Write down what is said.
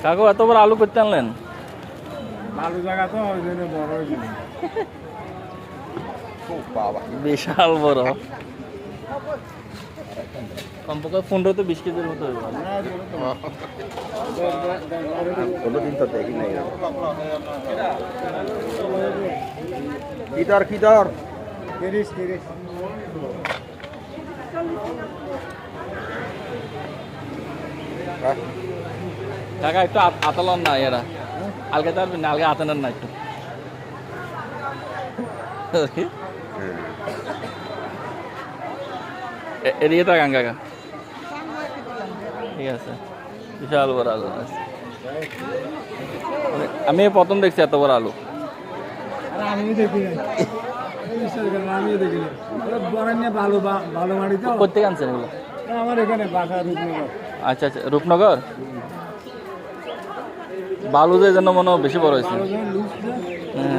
কাকু এত বড় আলু করতে আনলেন? আলু জায়গা তো ওই জন্য বড় হয়েছিল। বিশাল বড়, কমপক্ষে 15-20 কেজির মতো হয়ে গেল। কোনোদিন তো দেখি নাই কি দর 30 কাকা একটু আতালন না এরা আলগে পারবেন না, আলগে আতানের না একটু এদিকে তাকান কাকা। ঠিক আছে, বিশাল বড় আলু আছে। আমি প্রথম দেখছি এত বড় আলু। আমি দেখি নাই, আমিও দেখি নাই। বড় নিয়ে ভালো ভালো মাটি তো। কোথেকে আনছেন এগুলো? আমার এখানে বাসা রূপনগর। আচ্ছা আচ্ছা, রূপনগর। বালু যে জন্য মনে হয় বেশি বড় হয়েছে। ভালো যেন লুজ না।